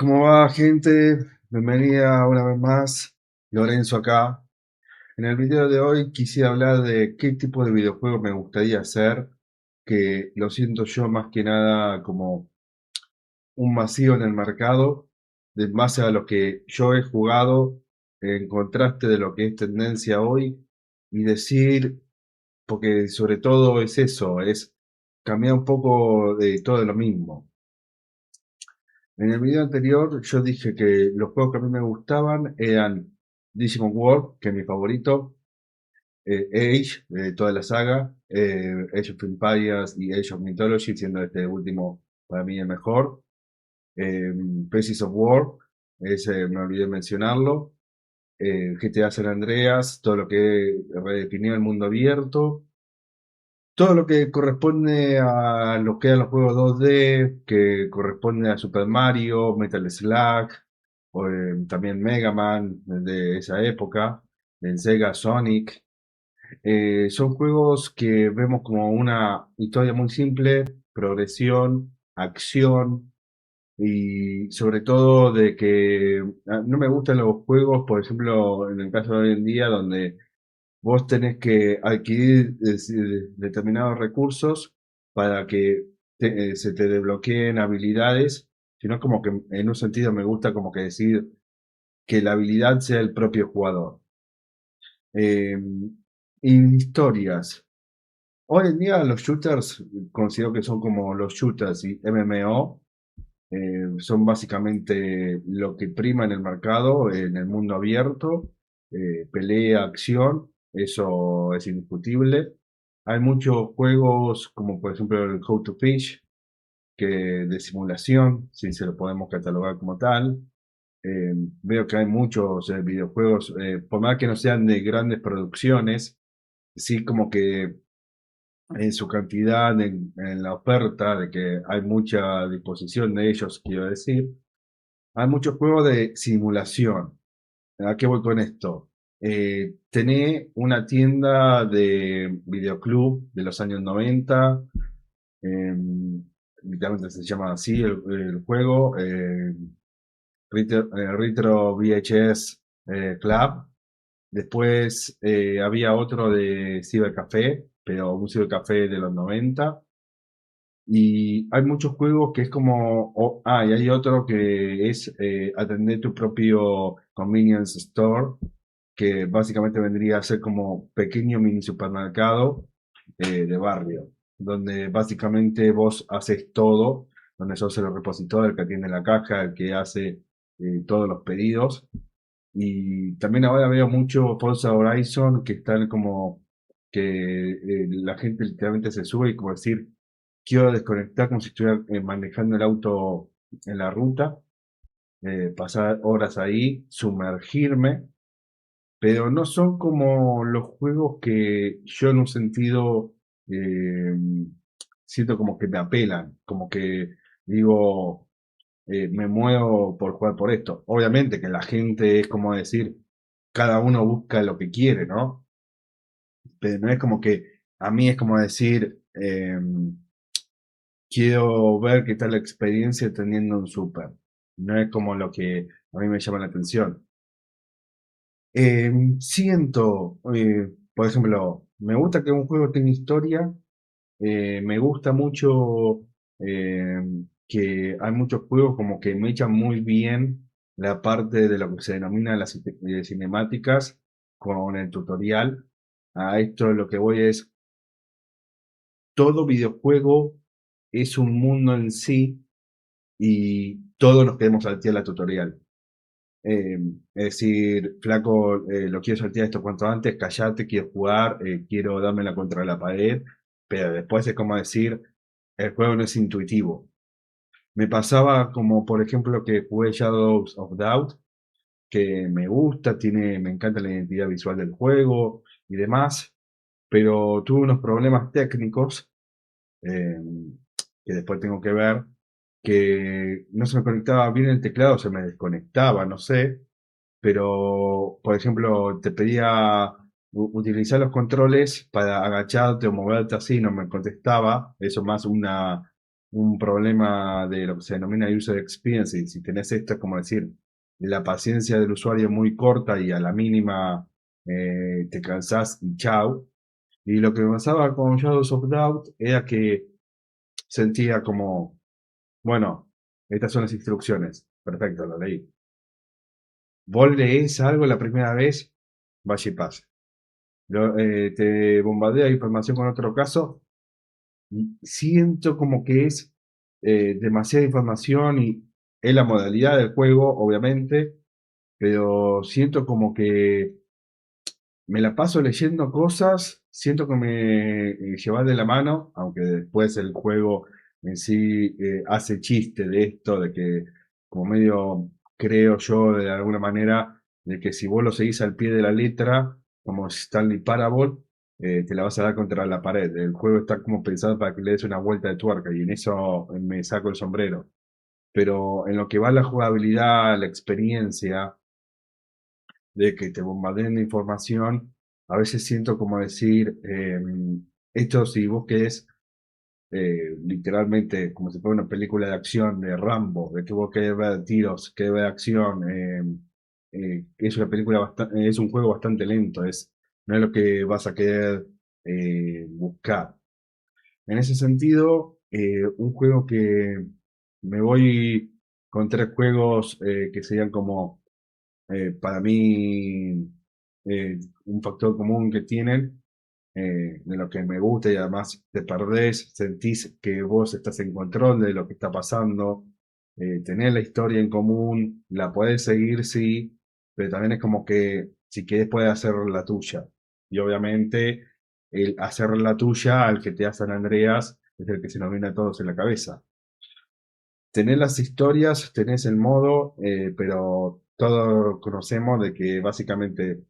¿Cómo va, gente? Bienvenida una vez más. Lorenzo acá. En el video de hoy quisiera hablar de qué tipo de videojuego me gustaría hacer, que lo siento yo más que nada como un vacío en el mercado, de base a lo que yo he jugado, en contraste de lo que es tendencia hoy, y decir, porque sobre todo es eso, es cambiar un poco de todo lo mismo. En el video anterior yo dije que los juegos que a mí me gustaban eran Digimon World, que es mi favorito, Age, de toda la saga, Age of Empires y Age of Mythology, siendo este último para mí el mejor. Eh, Pieces of War, ese me olvidé mencionarlo. GTA San Andreas, todo lo que redefinió el mundo abierto. Todo lo que corresponde a lo que eran los juegos 2D, que corresponde a Super Mario, Metal Slug, o, también Mega Man de esa época, el Sega Sonic. Son juegos que vemos como una historia muy simple, progresión, acción y sobre todo de que no me gustan los juegos, por ejemplo, en el caso de hoy en día, donde vos tenés que adquirir determinados recursos para que se te desbloqueen habilidades, sino como que en un sentido me gusta como que decir que la habilidad sea el propio jugador. Eh, y historias. Hoy en día los shooters considero que son como los shooters y MMO, son básicamente lo que prima en el mercado, en el mundo abierto, pelea, acción, eso es indiscutible. Hay muchos juegos como por ejemplo el How to Fish, que de simulación, si se lo podemos catalogar como tal. Eh, Veo que hay muchos videojuegos, por más que no sean de grandes producciones, sí como que en su cantidad, en la oferta, de que hay mucha disposición de ellos, quiero decir. Hay muchos juegos de simulación. ¿A qué voy con esto? Tenés una tienda de videoclub de los años 90, eh, literalmente se llama así el juego, Retro VHS Club. Después había otro de Cybercafé, pero un Cybercafé de los 90. Y hay muchos juegos que es como, y hay otro que es atender tu propio convenience store, que básicamente vendría a ser como pequeño mini supermercado de barrio, donde básicamente vos haces todo, donde sos el repositor, el que atiende la caja, el que hace todos los pedidos. Y también ahora veo mucho Forza Horizon que están como que la gente literalmente se sube y como decir, quiero desconectar como si estuviera manejando el auto en la ruta, pasar horas ahí, sumergirme, pero no son como los juegos que yo en un sentido eh, siento como que me apelan, como que digo, me muevo por jugar por esto. Obviamente que la gente es como decir, cada uno busca lo que quiere, ¿no? Pero no es como que a mí es como decir, quiero ver qué tal la experiencia teniendo un super. No es como lo que a mí me llama la atención. Siento, por ejemplo, me gusta que un juego tenga historia, me gusta mucho eh, que hay muchos juegos como que me echan muy bien la parte de lo que se denomina las cinemáticas con el tutorial. A esto lo que voy es, todo videojuego es un mundo en sí y todos nos queremos saltear la tutorial. Eh, es decir, flaco, lo quiero saltear esto cuanto antes, callate, quiero jugar, quiero dármela contra la pared, pero después es como decir, el juego no es intuitivo. Me pasaba como, por ejemplo, que jugué Shadows of Doubt, que me gusta, me encanta la identidad visual del juego y demás, pero tuve unos problemas técnicos eh, que después tengo que ver, que no se me conectaba bien el teclado, se me desconectaba, no sé, pero por ejemplo te pedía utilizar los controles para agacharte o moverte así, no me contestaba, eso más una un problema de lo que se denomina user experience. Y si tenés esto, es como decir, la paciencia del usuario es muy corta y a la mínima te cansás y chau. Y lo que me pasaba con Shadows of Doubt era que sentía como, bueno, estas son las instrucciones. Perfecto, lo leí. Vos lees algo la primera vez, vaya y pase. Te bombardea información con otro caso, y siento como que es demasiada información y es la modalidad del juego, obviamente, pero siento como que me la paso leyendo cosas, siento que me lleva de la mano, aunque después el juego en sí hace chiste de esto, de que como medio creo yo de alguna manera, de que si vos lo seguís al pie de la letra, como Stanley Parable, te la vas a dar contra la pared. El juego está como pensado para que le des una vuelta de tuerca y en eso me saco el sombrero. Pero en lo que va la jugabilidad, la experiencia, de que te bombardeen de información, a veces siento como decir, esto si vos querés literalmente como si fuera una película de acción de Rambo, de que vos querés ver tiros, querés ver acción, es una película bastante, es un juego bastante lento, no es lo que vas a querer buscar. En ese sentido, un juego que me voy con tres juegos que serían como para mí, un factor común que tienen, de lo que me gusta y además te perdés, sentís que vos estás en control de lo que está pasando, tenés la historia en común, la podés seguir, sí, pero también es como que si querés puedes hacer la tuya. Y obviamente el hacer la tuya al que te da San Andreas es el que se nos viene a todos en la cabeza. Tenés las historias, tenés el modo, pero todos conocemos de que básicamente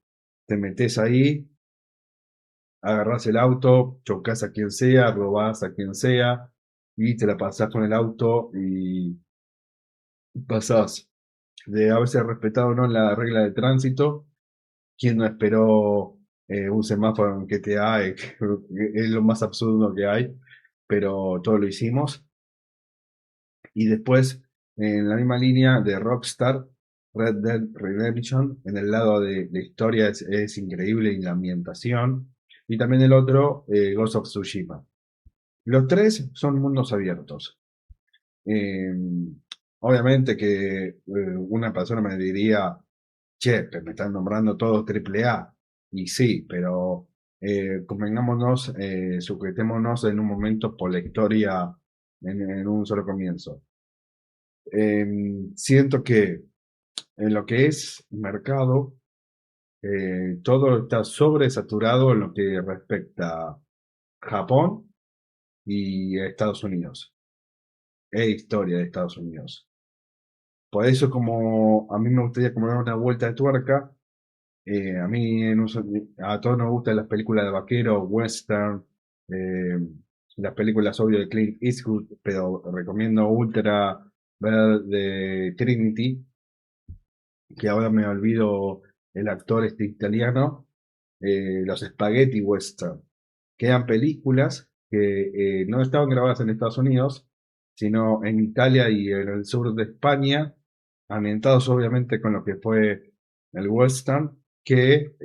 te metes ahí, agarrás el auto, chocas a quien sea, robás a quien sea y te la pasás con el auto y pasás de haberse respetado o no la regla de tránsito. ¿Quién no esperó un semáforo en GTA? Es lo más absurdo que hay, pero todos lo hicimos. Y después, en la misma línea de Rockstar, Red Dead Redemption, en el lado de historia es increíble y la ambientación. Y también el otro, Ghost of Tsushima. Los tres son mundos abiertos. Eh, obviamente que una persona me diría, che, que me están nombrando todos triple A. Y sí, pero convengámonos, sujetémonos en un momento por la historia en un solo comienzo. Siento que en lo que es mercado, todo está sobresaturado en lo que respecta a Japón y a Estados Unidos, e historia de Estados Unidos. Por eso, como a mí me gustaría como dar una vuelta de tuerca, a mí a todos nos gustan las películas de vaquero, western, eh, las películas obvio de Clint Eastwood, pero recomiendo ultra ver de Trinity, que ahora me olvido el actor este italiano, los Spaghetti Western, que eran películas que no estaban grabadas en Estados Unidos, sino en Italia y en el sur de España, ambientados obviamente con lo que fue el western, que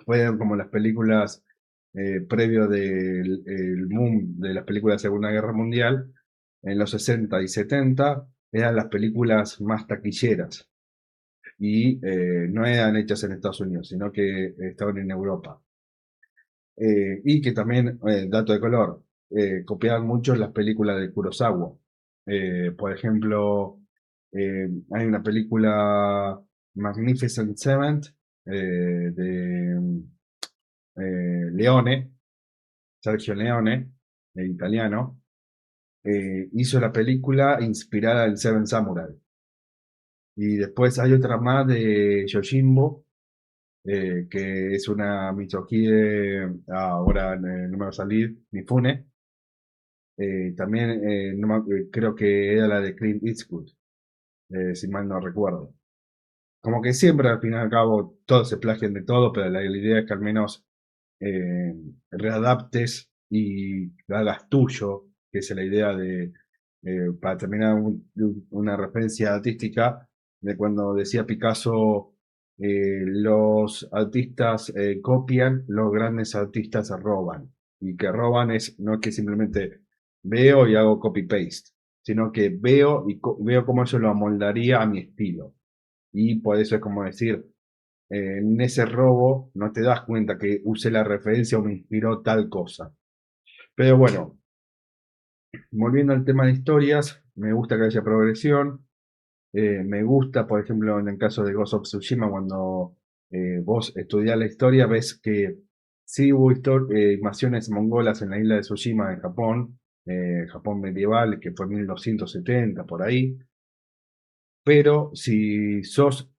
fueron como las películas previo del el boom de las películas de Segunda Guerra Mundial, en los 60 y 70, eran las películas más taquilleras y no eran hechas en Estados Unidos, sino que estaban en Europa. Y que también, dato de color, copiaban mucho las películas de Kurosawa. Por ejemplo, hay una película Magnificent Seven de Leone, Sergio Leone, el italiano, hizo la película inspirada en Seven Samurai. Y después hay otra más de Yojimbo, que es una Mitsuhide, ahora no me va a salir, Mifune. También creo que era la de Clint Eastwood, si mal no recuerdo. Como que siempre al fin y al cabo todos se plagian de todo, pero la idea es que al menos eh, readaptes y lo hagas tuyo. que es la idea de, para terminar, una referencia artística de cuando decía Picasso, los artistas copian, los grandes artistas roban. Y que roban es, no es que simplemente veo y hago copy-paste, sino que veo y veo cómo eso lo amoldaría a mi estilo. Y por eso es como decir, en ese robo no te das cuenta que usé la referencia o me inspiró tal cosa. Pero bueno, volviendo al tema de historias, me gusta que haya progresión. Me gusta, por ejemplo, en el caso de Ghost of Tsushima, cuando vos estudiás la historia, ves que sí hubo invasiones mongolas en la isla de Tsushima, en Japón, Japón medieval, que fue 1270, por ahí. Pero si sos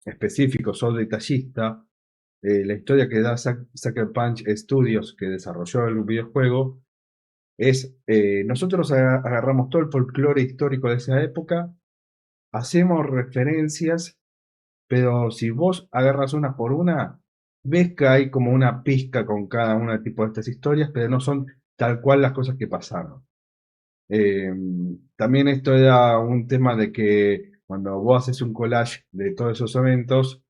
específico, sos detallista, la historia que da Sucker Punch Studios, que desarrolló el videojuego, es, nosotros agarramos todo el folclore histórico de esa época, hacemos referencias, pero si vos agarras una por una, ves que hay como una pizca con cada una tipo de estas historias, pero no son tal cual las cosas que pasaron. Eh, También esto era un tema de que cuando vos haces un collage de todos esos eventos,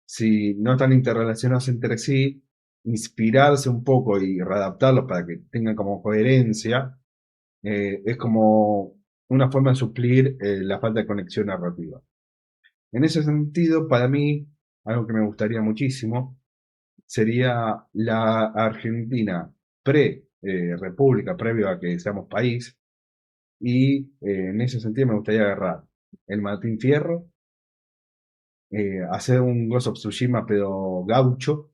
si no están interrelacionados entre sí, inspirarse un poco y readaptarlos para que tengan como coherencia, es como una forma de suplir la falta de conexión narrativa. En ese sentido, para mí, algo que me gustaría muchísimo sería la Argentina pre-república, previo a que seamos país, y en ese sentido me gustaría agarrar el Martín Fierro, hacer un Ghost of Tsushima pero gaucho,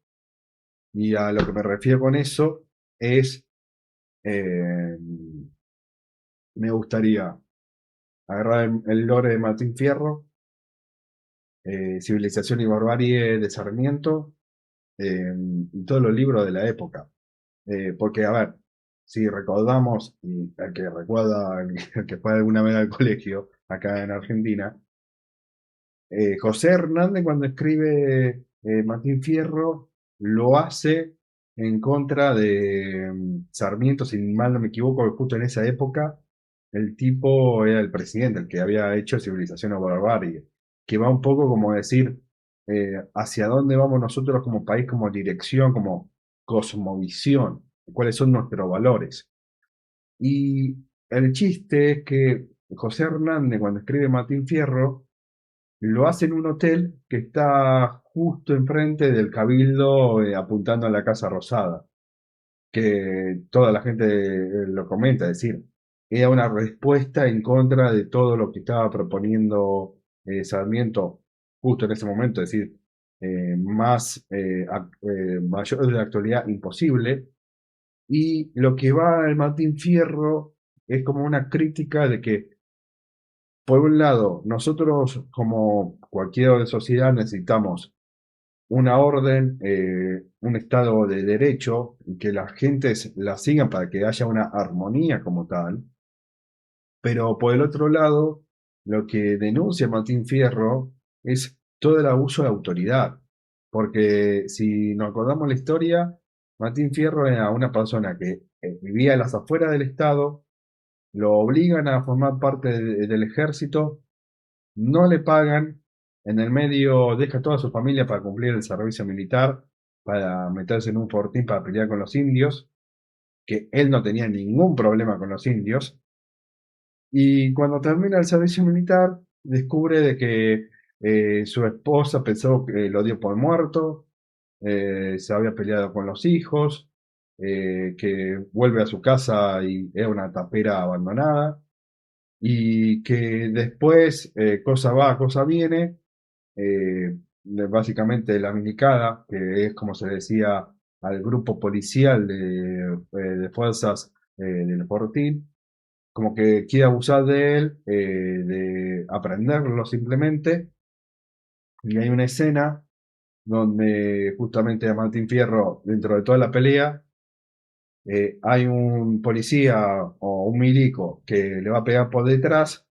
y a lo que me refiero con eso es, eh, me gustaría agarrar el lore de Martín Fierro, Civilización y Barbarie de Sarmiento, y todos los libros de la época. Porque, a ver, si recordamos, y el que recuerda, el que fue alguna vez al colegio acá en Argentina, José Hernández cuando escribe Martín Fierro lo hace en contra de Sarmiento, si mal no me equivoco, justo en esa época el tipo era el presidente, el que había hecho Civilización o Barbarie, que va un poco como decir hacia dónde vamos nosotros como país, como dirección, como cosmovisión, cuáles son nuestros valores. Y el chiste es que José Hernández cuando escribe Martín Fierro lo hace en un hotel que está justo enfrente del Cabildo, apuntando a la Casa Rosada, que toda la gente lo comenta, es decir, era una respuesta en contra de todo lo que estaba proponiendo Sarmiento justo en ese momento, es decir, mayor de la actualidad imposible. Y lo que va el Martín Fierro es como una crítica de que por un lado, nosotros como cualquier sociedad necesitamos una orden, un estado de derecho, y que las gentes la sigan para que haya una armonía como tal. Pero por el otro lado, lo que denuncia Martín Fierro es todo el abuso de autoridad. Porque si nos acordamos la historia, Martín Fierro era una persona que vivía a las afueras del Estado, lo obligan a formar parte del ejército, no le pagan, en el medio deja toda su familia para cumplir el servicio militar, para meterse en un fortín para pelear con los indios, que él no tenía ningún problema con los indios, y cuando termina el servicio militar, descubre de que su esposa pensó que lo dio por muerto, se había peleado con los hijos, que vuelve a su casa y era una tapera abandonada, y que después, cosa va, cosa viene, básicamente la minicada, que es como se decía al grupo policial de fuerzas del Fortín, como que quiere abusar de él, de aprenderlo simplemente, y hay una escena donde justamente a Martín Fierro, dentro de toda la pelea, hay un policía o un milico que le va a pegar por detrás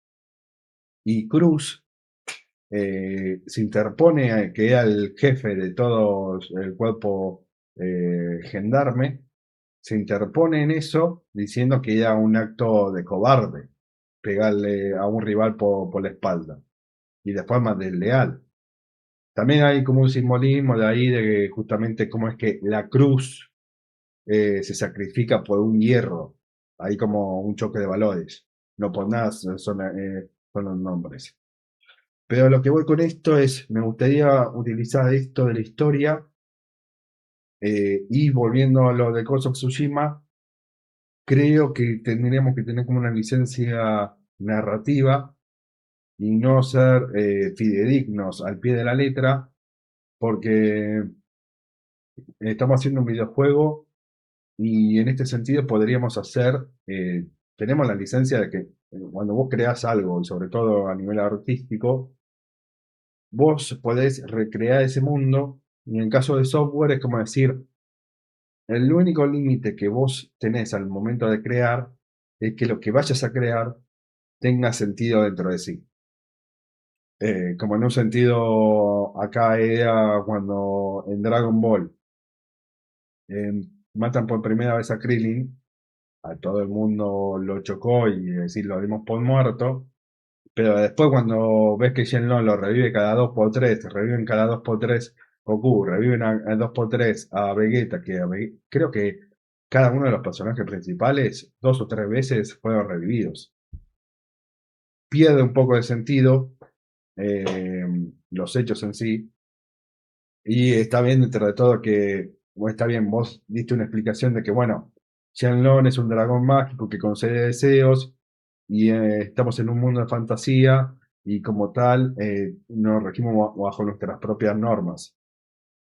y Cruz se interpone, que era el jefe de todo el cuerpo gendarme, se interpone en eso diciendo que era un acto de cobarde pegarle a un rival por la espalda y de forma desleal. También hay como un simbolismo de ahí de justamente cómo es que la cruz se sacrifica por un hierro. Hay como un choque de valores. No por nada son los nombres. Pero lo que voy con esto es, me gustaría utilizar esto de la historia y volviendo a lo de Ghost of Tsushima, creo que tendríamos que tener como una licencia narrativa y no ser fidedignos al pie de la letra, porque estamos haciendo un videojuego y en este sentido podríamos hacer, tenemos la licencia de que cuando vos creás algo, y sobre todo a nivel artístico, vos podés recrear ese mundo, y en el caso de software es como decir, el único límite que vos tenés al momento de crear es que lo que vayas a crear tenga sentido dentro de sí. Como en un sentido, acá era cuando en Dragon Ball eh, matan por primera vez a Krillin, a todo el mundo lo chocó y decir, lo dimos por muerto, pero después cuando ves que Shenlong lo revive cada 2x3, reviven cada 2x3 Goku, reviven a 2x3 a Vegeta, creo que cada uno de los personajes principales 2 o 3 veces fueron revividos. Pierde un poco de sentido eh, los hechos en sí, y está bien dentro de todo que, bueno, está bien, vos diste una explicación de que, bueno, Shenlong es un dragón mágico que concede deseos y estamos en un mundo de fantasía y como tal nos regimos bajo nuestras propias normas.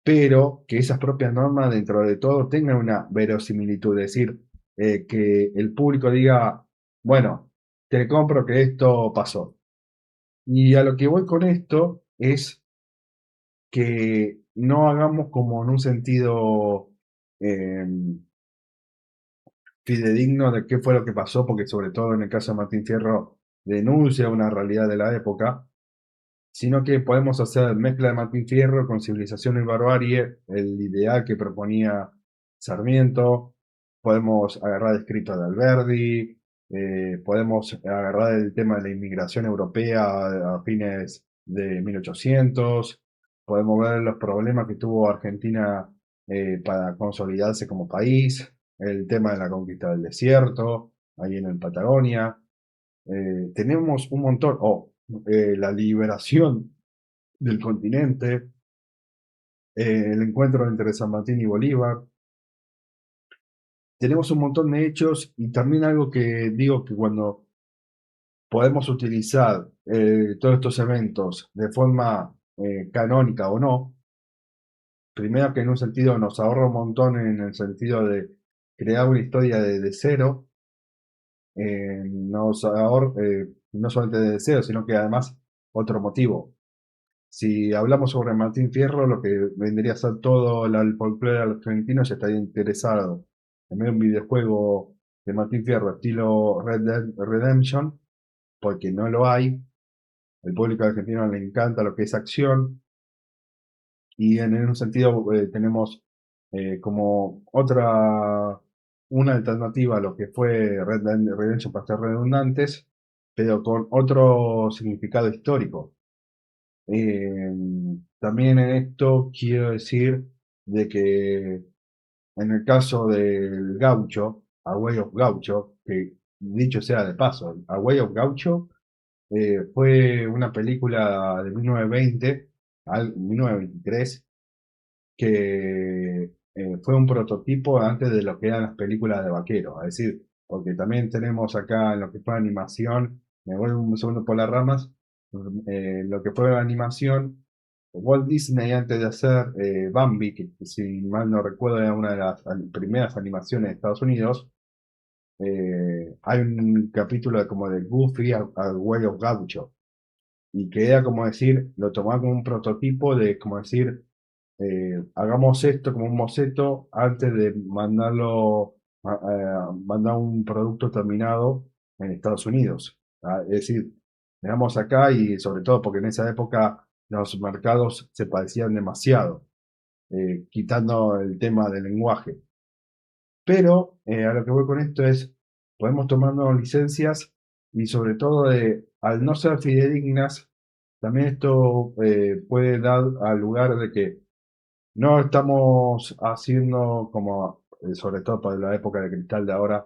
Pero que esas propias normas dentro de todo tengan una verosimilitud, es decir, que el público diga, bueno, te compro que esto pasó. Y a lo que voy con esto es que no hagamos como en un sentido eh, fidedigno de qué fue lo que pasó, porque sobre todo en el caso de Martín Fierro denuncia una realidad de la época, sino que podemos hacer mezcla de Martín Fierro con civilización y barbarie, el ideal que proponía Sarmiento, podemos agarrar escritos de Alberdi, podemos agarrar el tema de la inmigración europea a fines de 1800, podemos ver los problemas que tuvo Argentina para consolidarse como país, el tema de la conquista del desierto, ahí en el Patagonia, tenemos un montón, la liberación del continente, el encuentro entre San Martín y Bolívar. Tenemos un montón de hechos y también algo que digo que cuando podemos utilizar todos estos eventos de forma canónica o no, primero que en un sentido nos ahorra un montón en el sentido de crear una historia de cero, nos ahorra, no solamente de cero, sino que además otro motivo. Si hablamos sobre Martín Fierro, lo que vendría a ser todo el folclore argentino ya estaría interesado en ver un videojuego de Martín Fierro estilo Red Dead Redemption, porque no lo hay. El público argentino le encanta lo que es acción y en un sentido tenemos como una alternativa a lo que fue Red Dead Redemption para ser redundantes, pero con otro significado histórico. Eh, También en esto quiero decir de que en el caso del Gaucho, A Way of Gaucho, que dicho sea de paso, A Way of Gaucho fue una película de 1920, 1923, que fue un prototipo antes de lo que eran las películas de vaqueros, es decir, porque también tenemos acá en lo que fue animación, me voy un segundo por las ramas, lo que fue la animación, Walt Disney antes de hacer Bambi, que si mal no recuerdo era una de las primeras animaciones de Estados Unidos, hay un capítulo como de Goofy a Way of Gaucho, y que era como decir, lo tomaba como un prototipo de como decir, hagamos esto como un boceto antes de mandar un producto terminado en Estados Unidos. Es decir, veamos acá y sobre todo porque en esa época los mercados se parecían demasiado, quitando el tema del lenguaje. Pero a lo que voy con esto es, podemos tomarnos licencias y sobre todo al no ser fidedignas, también esto puede dar al lugar de que no estamos haciendo como, sobre todo para la época de cristal de ahora,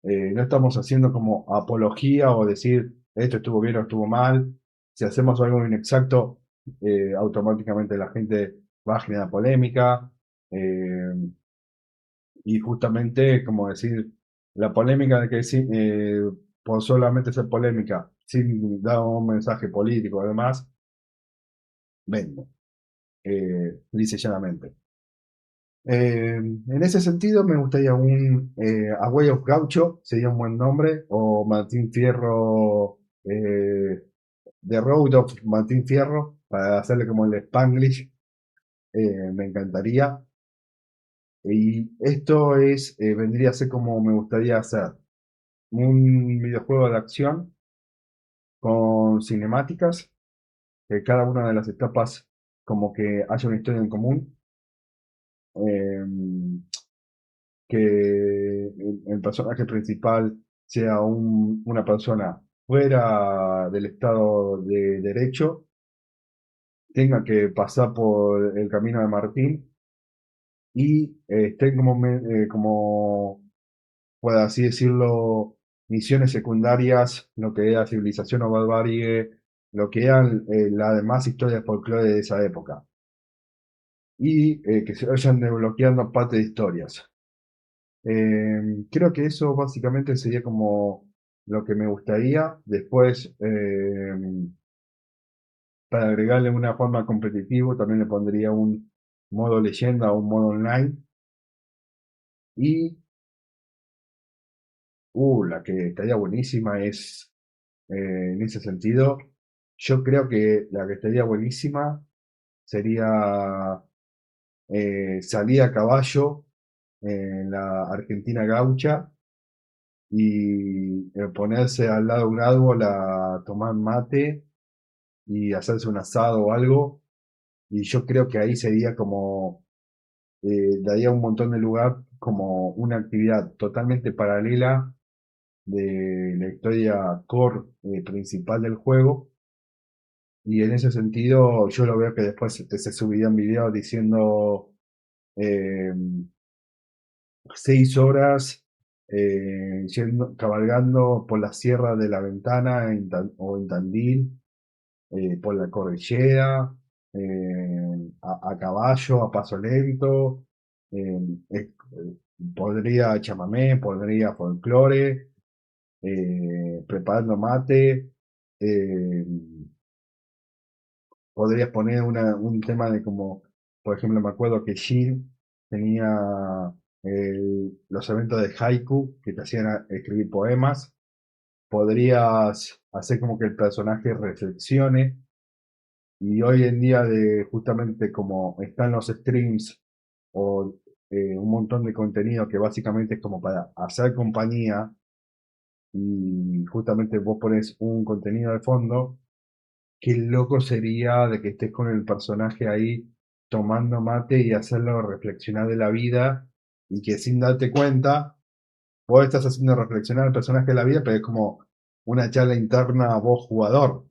no estamos haciendo como apología o decir esto estuvo bien o estuvo mal. Si hacemos algo inexacto, automáticamente la gente va a generar polémica. eh, y justamente, como decir, la polémica de que por solamente ser polémica, sin dar un mensaje político, además, vende, dice llanamente. En ese sentido, me gustaría A Way of Gaucho, sería un buen nombre, o Martín Fierro, The Road of Martín Fierro, para hacerle como el Spanglish, me encantaría. Y esto vendría a ser como me gustaría hacer un videojuego de acción con cinemáticas, que cada una de las etapas como que haya una historia en común, eh, que el personaje principal sea una persona fuera del Estado de Derecho, tenga que pasar por el camino de Martín y esté como, por así decirlo, misiones secundarias, lo que era civilización o barbarie, lo que eran las demás historias folclore de esa época, y que se vayan desbloqueando parte de historias. Creo que eso básicamente sería como lo que me gustaría. Después, para agregarle una forma competitiva, también le pondría un modo leyenda o un modo online. Y, la que estaría buenísima en ese sentido, yo creo que la que estaría buenísima sería salir a caballo en la Argentina gaucha y ponerse al lado de un árbol a tomar mate y hacerse un asado o algo. Y yo creo que ahí sería como, daría un montón de lugar como una actividad totalmente paralela de la historia core principal del juego. Y en ese sentido, yo lo veo que después se subirían videos diciendo eh, 6 horas cabalgando por la Sierra de la Ventana o en Tandil, por la cordillera, a caballo, a paso lento. eh, eh, podría chamamé, podría folclore, preparando mate. eh, Podrías poner un tema de como, por ejemplo, me acuerdo que Shin tenía los eventos de haiku que te hacían escribir poemas. Podrías hacer como que el personaje reflexione. Y hoy en día, justamente como están los streams o un montón de contenido que básicamente es como para hacer compañía, y justamente vos pones un contenido de fondo. Qué loco sería de que estés con el personaje ahí tomando mate y hacerlo reflexionar de la vida, y que sin darte cuenta, vos estás haciendo reflexionar al personaje de la vida, pero es como una charla interna a vos jugador.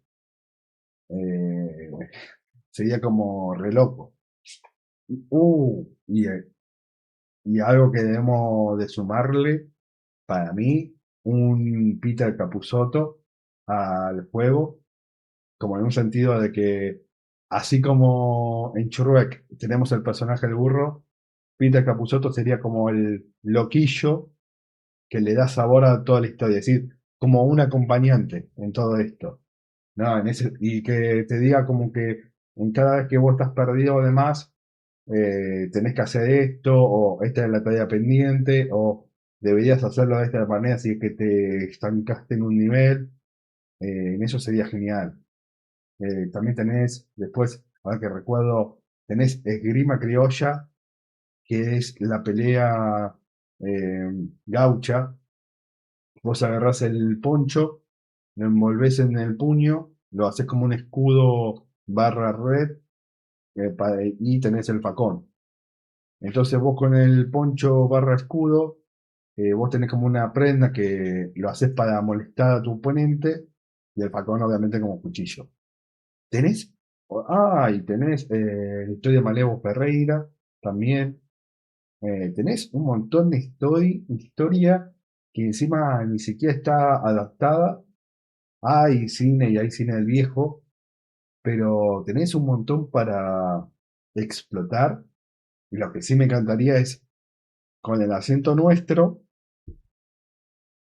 Eh, Sería como re loco. Uh, y, eh, y algo que debemos de sumarle, para mí, un Peter Capusotto al juego, como en un sentido de que, así como en Shrek tenemos el personaje del burro, Peter Capusotto sería como el loquillo que le da sabor a toda la historia, es decir, como un acompañante en todo esto. ¿No? Y que te diga como que en cada vez que vos estás perdido o demás, tenés que hacer esto, o esta es la tarea pendiente, o deberías hacerlo de esta manera si es que te estancaste en un nivel. En eso sería genial. También tenés, después, ahora que recuerdo, tenés esgrima criolla, que es la pelea gaucha. Vos agarrás el poncho, lo envolvés en el puño, lo haces como un escudo barra red, y tenés el facón. Entonces vos con el poncho barra escudo, vos tenés como una prenda que lo haces para molestar a tu oponente y el facón obviamente como cuchillo. Tenés, y tenés la historia de Malevo Ferreira también. Tenés un montón de historia que encima ni siquiera está adaptada. Hay cine y hay cine del viejo, pero tenés un montón para explotar. Y lo que sí me encantaría es con el acento nuestro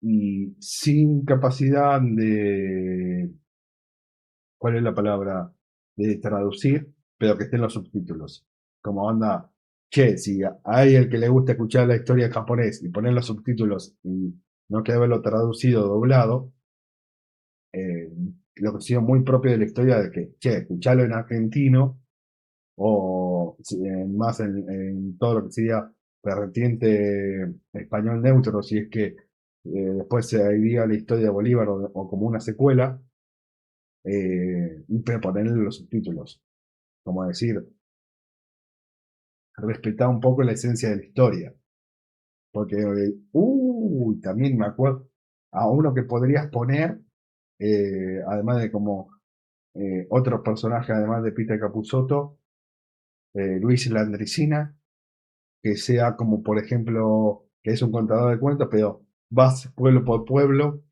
y sin capacidad de, ¿cuál es la palabra? De traducir, pero que estén los subtítulos. Como onda, che, si hay el que le gusta escuchar la historia en japonés y poner los subtítulos y no que verlo traducido, doblado, eh, lo que ha sido muy propio de la historia de que, che, escucharlo en argentino o más en todo lo que sería vertiente español neutro, si es que después se iría la historia de Bolívar o como una secuela, pero ponerle los subtítulos, como decir, respetar un poco la esencia de la historia, porque, también me acuerdo a uno que podrías poner, además de como otros personajes, además de Peter Capusotto, Luis Landricina, que sea como, por ejemplo, que es un contador de cuentos, pero vas pueblo por pueblo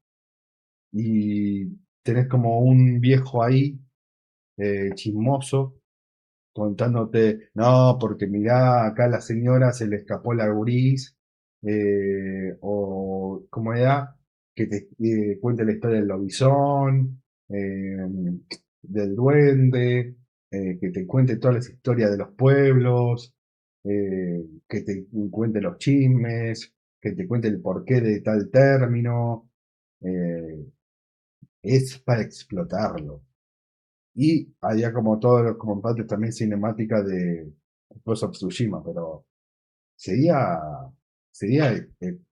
y tenés como un viejo ahí, chismoso, contándote, no, porque mirá, acá a la señora se le escapó la gurís, o como era, que te cuente la historia del lobizón, del duende, que te cuente todas las historias de los pueblos, que te cuente los chismes, que te cuente el porqué de tal término, eh, es para explotarlo. Y había como todos los como partes también cinemática de Ghost of Tsushima, pero sería, sería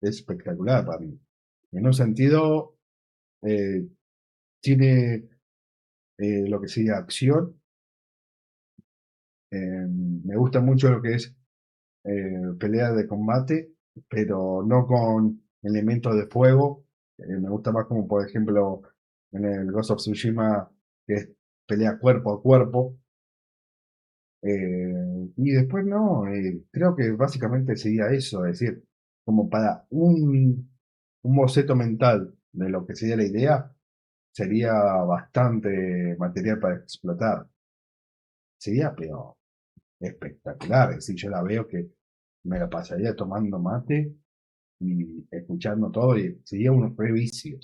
espectacular para mí. En un sentido, eh, tiene lo que sería acción. Me gusta mucho lo que es pelea de combate, pero no con elementos de fuego. Me gusta más como por ejemplo en el Ghost of Tsushima, que es pelea cuerpo a cuerpo. Y después no, creo que básicamente sería eso, es decir, como para un boceto mental de lo que sería la idea, sería bastante material para explotar. Sería, pero espectacular, es decir, yo la veo que me la pasaría tomando mate y escuchando todo y sería un revicio.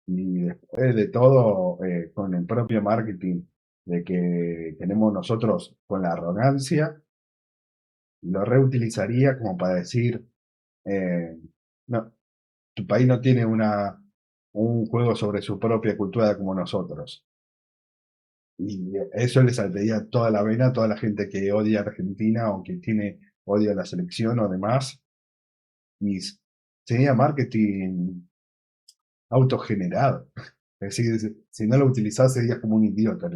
Y después de todo, con el propio marketing de que tenemos nosotros con la arrogancia, lo reutilizaría como para decir, eh, no, tu país no tiene un juego sobre su propia cultura como nosotros. Y eso le saltaría toda la vena a toda la gente que odia a Argentina o que tiene odio a la selección o demás. Y sería marketing autogenerado. Es decir, si no lo utilizás serías como un idiota.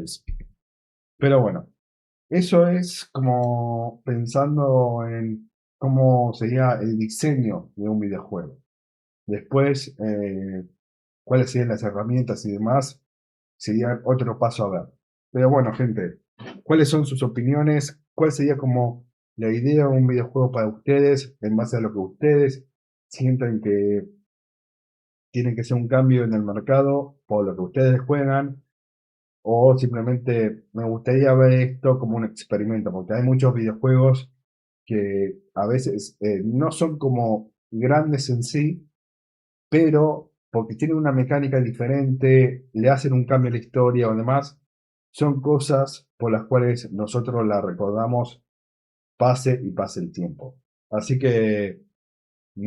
Pero bueno, eso es como pensando en cómo sería el diseño de un videojuego. Después, cuáles serían las herramientas y demás, sería otro paso a ver. Pero bueno, gente, ¿cuáles son sus opiniones? ¿Cuál sería como la idea de un videojuego para ustedes en base a lo que ustedes sienten que tiene que ser un cambio en el mercado por lo que ustedes juegan? O simplemente me gustaría ver esto como un experimento, porque hay muchos videojuegos que a veces no son como grandes en sí, pero porque tienen una mecánica diferente, le hacen un cambio a la historia o demás, son cosas por las cuales nosotros la recordamos pase y pase el tiempo. Así que,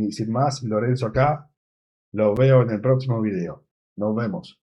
sin más, Lorenzo acá, lo veo en el próximo video. Nos vemos.